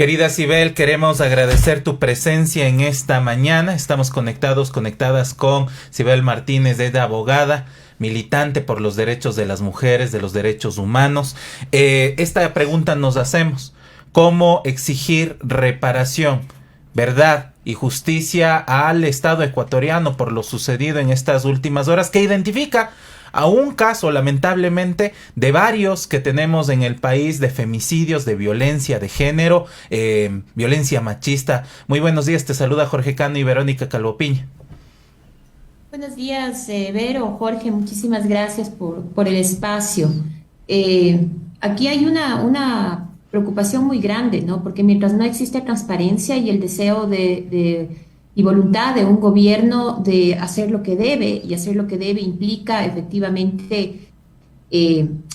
Querida Sibel, queremos agradecer tu presencia en esta mañana. Estamos conectadas con Sibel Martínez, ella abogada, militante por los derechos de las mujeres, de los derechos humanos. Esta pregunta nos hacemos: ¿cómo exigir reparación, verdad y justicia al Estado ecuatoriano por lo sucedido en estas últimas horas, que identifica a un caso, lamentablemente, de varios que tenemos en el país de femicidios, de violencia de género, violencia machista? Muy buenos días, te saluda Jorge Cano y Verónica Calvopiña. Buenos días, Vero, Jorge, muchísimas gracias por el espacio. Aquí hay una preocupación muy grande, ¿no? Porque mientras no existe transparencia y el deseo y voluntad de un gobierno de hacer lo que debe, y hacer lo que debe implica efectivamente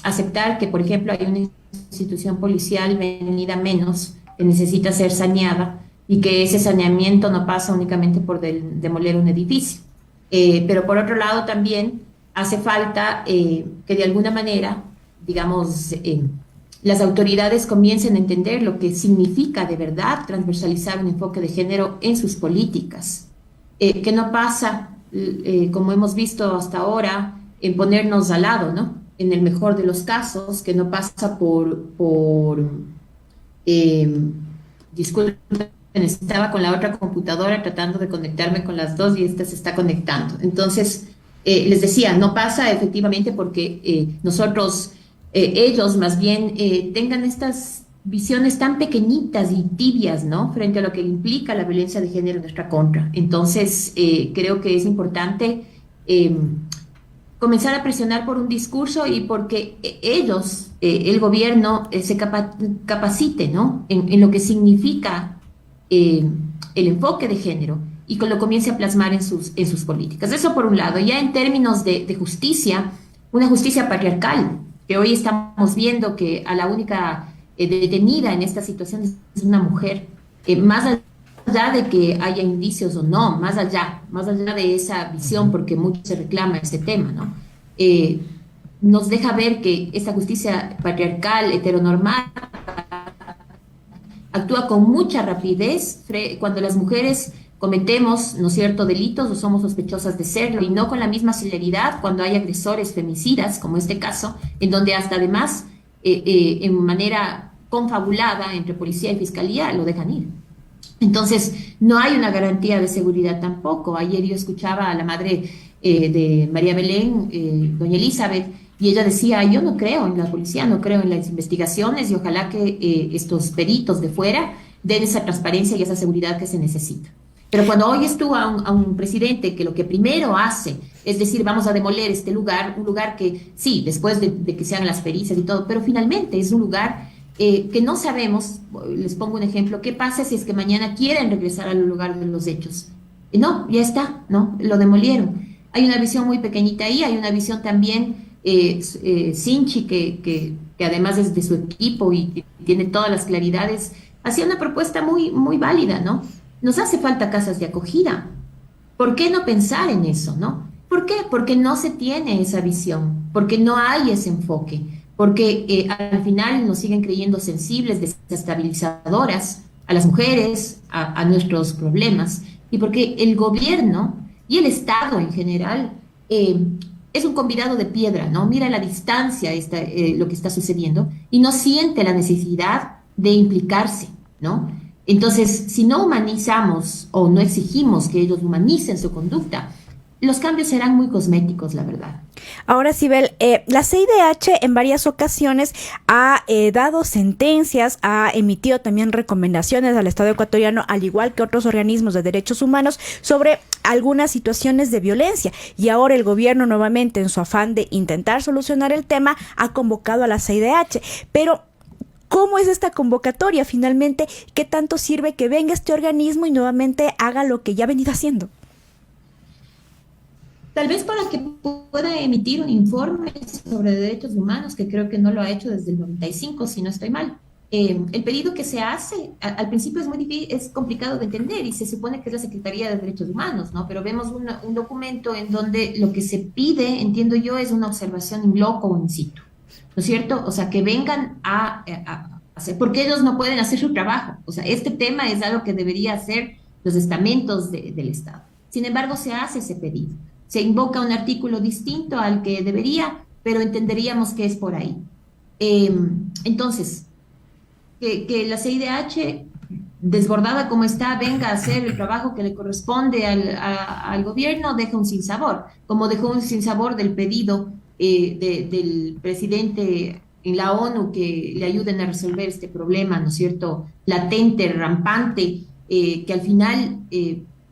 aceptar que, por ejemplo, hay una institución policial venida menos que necesita ser saneada y que ese saneamiento no pasa únicamente por demoler un edificio. Pero por otro lado también hace falta que de alguna manera, digamos, las autoridades comiencen a entender lo que significa de verdad transversalizar un enfoque de género en sus políticas, que no pasa, como hemos visto hasta ahora, en ponernos al lado, ¿no? En el mejor de los casos, que no pasa disculpen, estaba con la otra computadora tratando de conectarme con las dos y esta se está conectando. Entonces, les decía, no pasa efectivamente porque ellos más bien tengan estas visiones tan pequeñitas y tibias, ¿no? Frente a lo que implica la violencia de género en nuestra contra. Entonces, creo que es importante comenzar a presionar por un discurso y porque ellos, el gobierno, se capacite, ¿no? En lo que significa el enfoque de género y que lo comience a plasmar en sus políticas. Eso por un lado. Ya en términos de justicia, una justicia patriarcal, que hoy estamos viendo que a la única detenida en esta situación es una mujer, más allá de que haya indicios o no, más allá de esa visión, porque mucho se reclama este tema, ¿no? Nos deja ver que esta justicia patriarcal, heteronormal, actúa con mucha rapidez cuando las mujeres cometemos, ¿no es cierto?, delitos o somos sospechosas de serlo, y no con la misma celeridad cuando hay agresores femicidas, como este caso, en donde hasta además, en manera confabulada entre policía y fiscalía, lo dejan ir. Entonces, no hay una garantía de seguridad tampoco. Ayer yo escuchaba a la madre de María Belén, doña Elizabeth, y ella decía: yo no creo en la policía, no creo en las investigaciones, y ojalá que estos peritos de fuera den esa transparencia y esa seguridad que se necesita. Pero cuando oyes tú a un presidente que lo que primero hace es decir, vamos a demoler este lugar, un lugar que sí, después de que se hagan las pericias y todo, pero finalmente es un lugar que no sabemos. Les pongo un ejemplo: ¿qué pasa si es que mañana quieren regresar al lugar de los hechos? No, ya está, ¿no? Lo demolieron. Hay una visión muy pequeñita ahí, hay una visión también, Sinchi, que además es de su equipo y tiene todas las claridades, hacía una propuesta muy, muy válida, ¿no? Nos hace falta casas de acogida. ¿Por qué no pensar en eso, no? ¿Por qué? Porque no se tiene esa visión, porque no hay ese enfoque, porque al final nos siguen creyendo sensibles, desestabilizadoras a las mujeres, a nuestros problemas, y porque el gobierno y el Estado en general es un convidado de piedra, ¿no? Mira a la distancia lo que está sucediendo y no siente la necesidad de implicarse, ¿no? Entonces, si no humanizamos o no exigimos que ellos humanicen su conducta, los cambios serán muy cosméticos, la verdad. Ahora, Sibel, la CIDH en varias ocasiones ha dado sentencias, ha emitido también recomendaciones al Estado ecuatoriano, al igual que otros organismos de derechos humanos, sobre algunas situaciones de violencia. Y ahora el gobierno, nuevamente, en su afán de intentar solucionar el tema, ha convocado a la CIDH. Pero ¿cómo es esta convocatoria finalmente? ¿Qué tanto sirve que venga este organismo y nuevamente haga lo que ya ha venido haciendo? Tal vez para que pueda emitir un informe sobre derechos humanos, que creo que no lo ha hecho desde el 95, si no estoy mal. El pedido que se hace, al principio es muy difícil, es complicado de entender, y se supone que es la Secretaría de Derechos Humanos, ¿no? Pero vemos un documento en donde lo que se pide, entiendo yo, es una observación in loco o in situ, ¿no es cierto? O sea, que vengan hacer, porque ellos no pueden hacer su trabajo. O sea, este tema es algo que debería hacer los estamentos del Estado. Sin embargo, se hace ese pedido. Se invoca un artículo distinto al que debería, pero entenderíamos que es por ahí. Entonces, que la CIDH, desbordada como está, venga a hacer el trabajo que le corresponde al gobierno, deja un sinsabor, como dejó un sinsabor del pedido del presidente en la ONU que le ayuden a resolver este problema, ¿no es cierto?, latente, rampante, que al final,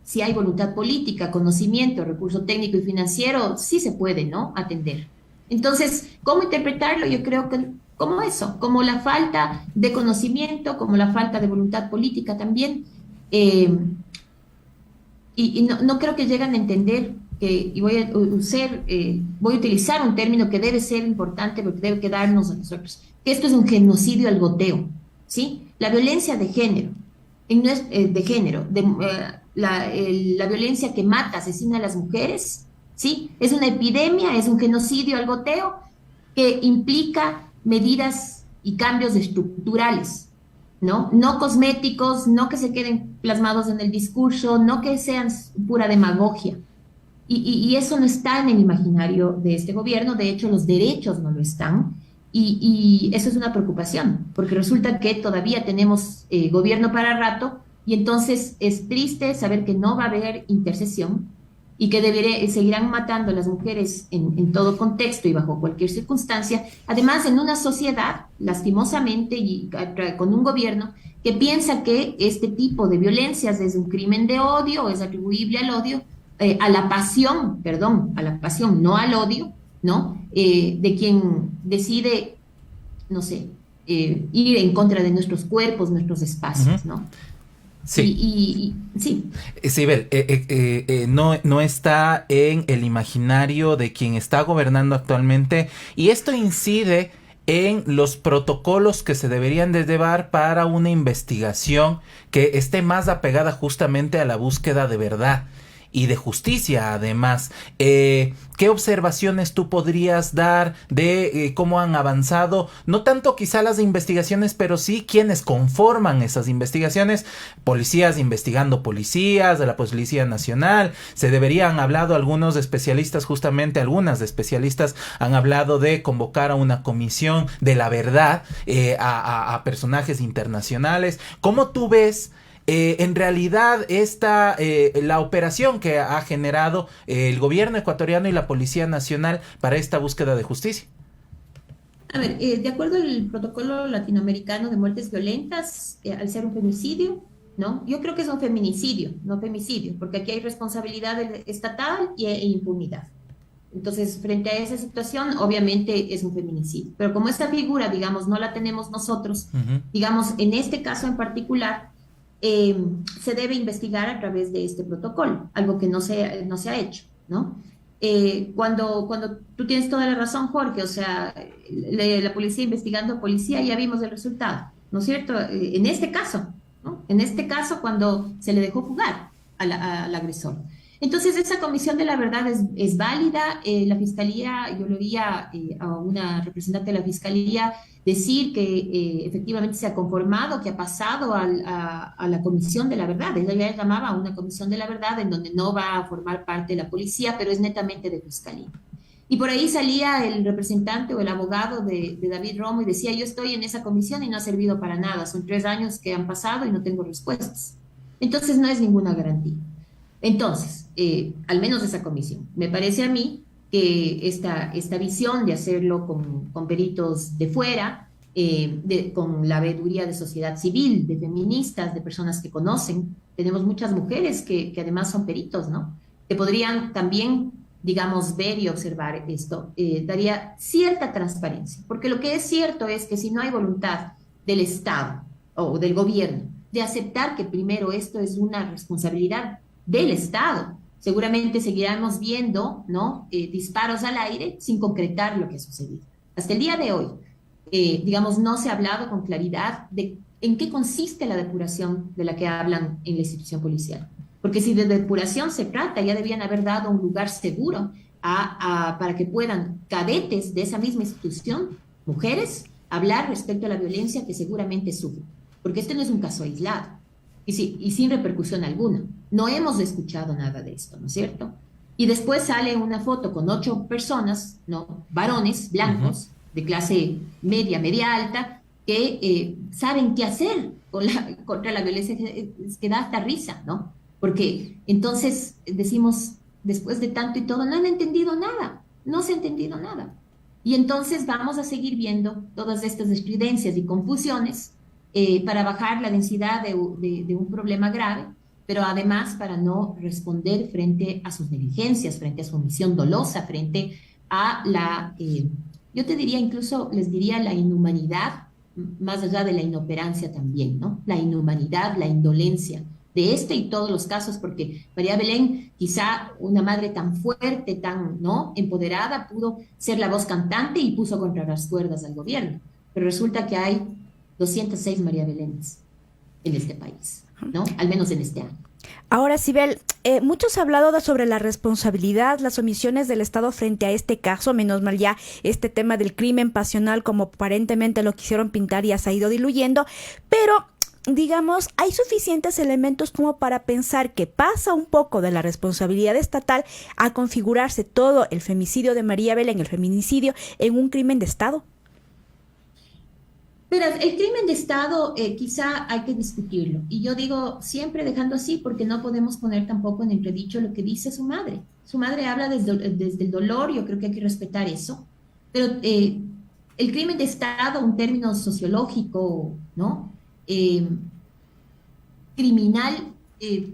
si hay voluntad política, conocimiento, recurso técnico y financiero, sí se puede, ¿no?, atender. Entonces, ¿cómo interpretarlo? Yo creo que como eso, como la falta de conocimiento, como la falta de voluntad política también. eh, y no creo que lleguen a entender que, y voy a utilizar un término que debe ser importante porque debe quedarnos a nosotros, que esto es un genocidio al goteo, ¿sí? La violencia de género, la violencia que mata, asesina a las mujeres, ¿sí? Es una epidemia, es un genocidio al goteo que implica medidas y cambios estructurales, ¿no? No cosméticos, no que se queden plasmados en el discurso, no que sean pura demagogia. Y eso no está en el imaginario de este gobierno, de hecho los derechos no lo están, y eso es una preocupación, porque resulta que todavía tenemos gobierno para rato, y entonces es triste saber que no va a haber intercesión, y que seguirán matando a las mujeres en todo contexto y bajo cualquier circunstancia, además en una sociedad, lastimosamente, y con un gobierno que piensa que este tipo de violencias es un crimen de odio, es atribuible al odio, a la pasión, perdón, a la pasión, no al odio, ¿no? De quien decide, no sé, ir en contra de nuestros cuerpos, nuestros espacios, ¿no? Sí. Sí. Sibel, no está en el imaginario de quien está gobernando actualmente, y esto incide en los protocolos que se deberían de llevar para una investigación que esté más apegada justamente a la búsqueda de verdad y de justicia. Además, ¿qué observaciones tú podrías dar de cómo han avanzado, no tanto quizá las investigaciones, pero sí quienes conforman esas investigaciones? Policías investigando policías, de la Policía Nacional. Se deberían hablado algunos especialistas, justamente algunas de especialistas han hablado de convocar a una comisión de la verdad, a personajes internacionales. ¿Cómo tú ves en realidad la operación que ha generado el gobierno ecuatoriano y la Policía Nacional para esta búsqueda de justicia? A ver, de acuerdo al protocolo latinoamericano de muertes violentas, al ser un femicidio, ¿no? Yo creo que es un feminicidio, no femicidio, porque aquí hay responsabilidad estatal e impunidad. Entonces, frente a esa situación, obviamente es un feminicidio. Pero como esta figura, digamos, no la tenemos nosotros, digamos, en este caso en particular, se debe investigar a través de este protocolo, algo que no se ha hecho, ¿no? Cuando tú tienes toda la razón, Jorge, o sea, la policía investigando policía, ya vimos el resultado, ¿no es cierto? En este caso, ¿no? En este caso, cuando se le dejó fugar al agresor. Entonces, esa comisión de la verdad es válida. La fiscalía, yo le oía a una representante de la fiscalía decir que efectivamente se ha conformado, que ha pasado a la comisión de la verdad. Ella ya llamaba a una comisión de la verdad en donde no va a formar parte de la policía, pero es netamente de fiscalía. Y por ahí salía el representante o el abogado de David Romo y decía, yo estoy en esa comisión y no ha servido para nada. Son 3 años que han pasado y no tengo respuestas. Entonces, no es ninguna garantía. Entonces, al menos esa comisión. Me parece a mí que esta visión de hacerlo con peritos de fuera, con la veeduría de sociedad civil, de feministas, de personas que conocen, tenemos muchas mujeres que además son peritos, ¿no? Que podrían también, digamos, ver y observar esto, daría cierta transparencia, porque lo que es cierto es que si no hay voluntad del Estado o del gobierno de aceptar que primero esto es una responsabilidad del Estado, seguramente seguiremos viendo, ¿no? Disparos al aire sin concretar lo que ha sucedido. Hasta el día de hoy, digamos, no se ha hablado con claridad de en qué consiste la depuración de la que hablan en la institución policial. Porque si de depuración se trata, ya debían haber dado un lugar seguro para que puedan cadetes de esa misma institución, mujeres, hablar respecto a la violencia que seguramente sufre, porque este no es un caso aislado y sin repercusión alguna. No hemos escuchado nada de esto, ¿no es cierto? Y después sale una foto con 8 personas, ¿no? Varones blancos, de clase media, media alta, que saben qué hacer contra la violencia, que da hasta risa, ¿no? Porque entonces decimos, después de tanto y todo, no han entendido nada, no se ha entendido nada. Y entonces vamos a seguir viendo todas estas estridencias y confusiones para bajar la densidad de un problema grave, pero además para no responder frente a sus negligencias, frente a su omisión dolosa, frente a yo te diría incluso, les diría la inhumanidad, más allá de la inoperancia también, ¿no? La inhumanidad, la indolencia de este y todos los casos, porque María Belén, quizá una madre tan fuerte, tan, ¿no?, empoderada, pudo ser la voz cantante y puso contra las cuerdas al gobierno, pero resulta que hay 206 María Belénes en este país, ¿no? Al menos en este año. Ahora, Sibel, muchos han hablado sobre la responsabilidad, las omisiones del Estado frente a este caso. Menos mal ya este tema del crimen pasional, como aparentemente lo quisieron pintar, ya se ha ido diluyendo, pero digamos, hay suficientes elementos como para pensar que pasa un poco de la responsabilidad estatal a configurarse todo el femicidio de María Belén, el feminicidio, en un crimen de Estado. Pero el crimen de Estado quizá hay que discutirlo. Y yo digo siempre dejando así porque no podemos poner tampoco en entredicho lo que dice su madre. Su madre habla desde el dolor, yo creo que hay que respetar eso. Pero el crimen de Estado, un término sociológico, ¿no?, criminal,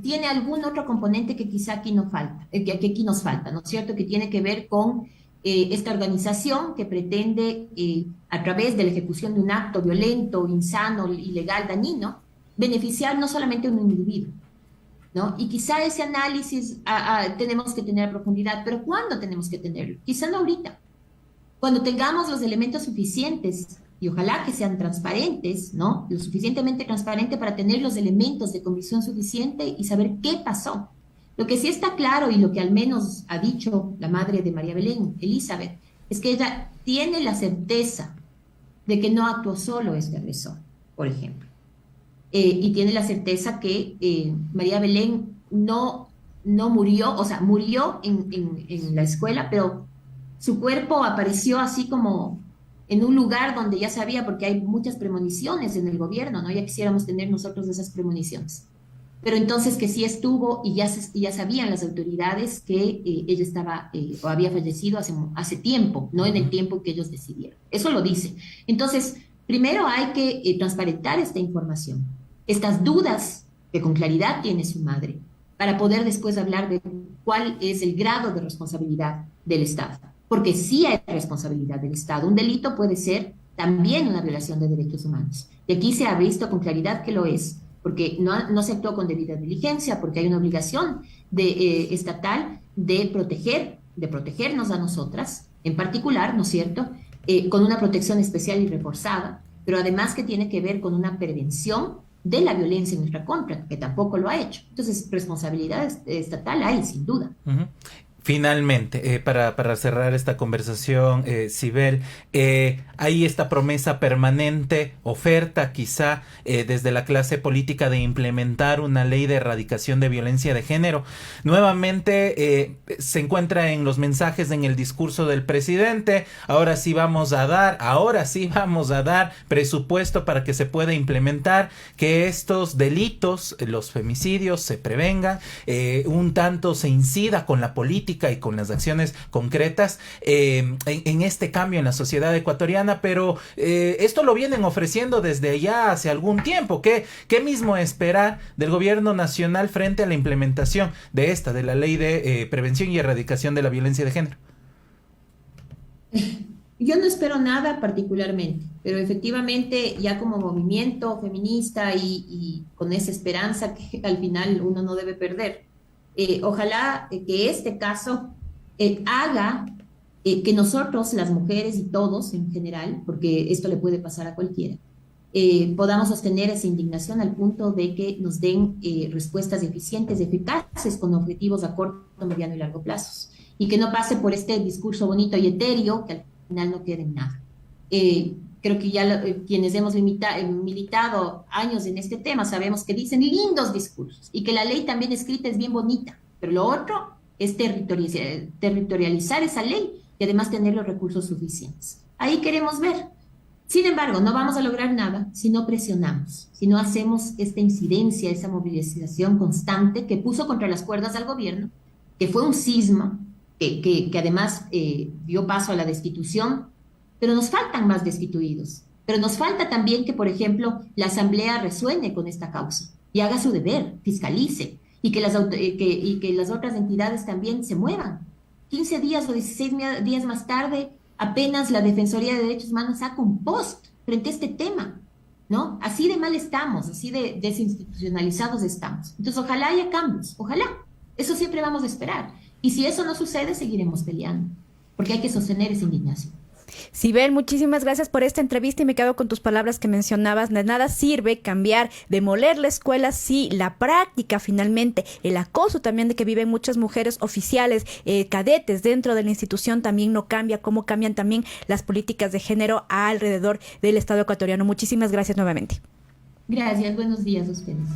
tiene algún otro componente que quizá aquí no falta, que aquí nos falta, ¿no es cierto?, que tiene que ver con esta organización que pretende, a través de la ejecución de un acto violento, insano, ilegal, dañino, beneficiar no solamente a un individuo, ¿no? Y quizá ese análisis tenemos que tener a profundidad, pero ¿cuándo tenemos que tenerlo? Quizá no ahorita. Cuando tengamos los elementos suficientes, y ojalá que sean transparentes, ¿no?, lo suficientemente transparente para tener los elementos de convicción suficiente y saber qué pasó. Lo que sí está claro, y lo que al menos ha dicho la madre de María Belén, Elizabeth, es que ella tiene la certeza de que no actuó solo este agresor, por ejemplo. Y tiene la certeza que María Belén no murió, o sea, murió en la escuela, pero su cuerpo apareció así como en un lugar donde ya sabía, porque hay muchas premoniciones en el gobierno, ¿no? Ya quisiéramos tener nosotros esas premoniciones. Pero entonces que sí estuvo y ya sabían las autoridades que ella estaba o había fallecido hace tiempo, no en el tiempo que ellos decidieron. Eso lo dice. Entonces, primero hay que transparentar esta información, estas dudas que con claridad tiene su madre, para poder después hablar de cuál es el grado de responsabilidad del Estado. Porque sí hay responsabilidad del Estado. Un delito puede ser también una violación de derechos humanos. Y aquí se ha visto con claridad que lo es, porque no se actuó con debida diligencia, porque hay una obligación estatal de protegernos a nosotras, en particular, ¿no es cierto?, con una protección especial y reforzada, pero además que tiene que ver con una prevención de la violencia en nuestra contra, que tampoco lo ha hecho. Entonces, responsabilidad estatal hay, sin duda. Uh-huh. Finalmente, para cerrar esta conversación, Sibel, hay esta promesa permanente, oferta quizá desde la clase política de implementar una ley de erradicación de violencia de género. Nuevamente se encuentra en los mensajes, en el discurso del presidente. Ahora sí vamos a dar presupuesto para que se pueda implementar, que estos delitos, los femicidios, se prevengan, un tanto se incida con la política y con las acciones concretas en este cambio en la sociedad ecuatoriana, pero esto lo vienen ofreciendo desde ya hace algún tiempo. ¿Qué mismo esperar del gobierno nacional frente a la implementación de la ley de prevención y erradicación de la violencia de género? Yo no espero nada particularmente, pero efectivamente ya como movimiento feminista y con esa esperanza que al final uno no debe perder, ojalá que este caso haga que nosotros, las mujeres y todos en general, porque esto le puede pasar a cualquiera, podamos sostener esa indignación al punto de que nos den respuestas eficientes, eficaces, con objetivos a corto, mediano y largo plazos, y que no pase por este discurso bonito y etéreo que al final no quede en nada. creo que ya quienes hemos militado años en este tema sabemos que dicen lindos discursos y que la ley también escrita es bien bonita, pero lo otro es territorializar esa ley y además tener los recursos suficientes. Ahí queremos ver. Sin embargo, no vamos a lograr nada si no presionamos, si no hacemos esta incidencia, esa movilización constante que puso contra las cuerdas al gobierno, que fue un cisma, que además dio paso a la destitución, pero nos faltan más destituidos. Pero nos falta también que, por ejemplo, la Asamblea resuene con esta causa y haga su deber, fiscalice, y que las otras entidades también se muevan. 15 días o 16 días más tarde, apenas la Defensoría de Derechos Humanos saca un post frente a este tema, ¿no? Así de mal estamos, así de desinstitucionalizados estamos. Entonces, ojalá haya cambios, ojalá. Eso siempre vamos a esperar. Y si eso no sucede, seguiremos peleando, porque hay que sostener esa indignación. Sibel, muchísimas gracias por esta entrevista y me quedo con tus palabras que mencionabas. De nada sirve cambiar, demoler la escuela si la práctica finalmente, el acoso también de que viven muchas mujeres oficiales, cadetes dentro de la institución también no cambia, cómo cambian también las políticas de género alrededor del Estado ecuatoriano. Muchísimas gracias nuevamente. Gracias, buenos días a ustedes.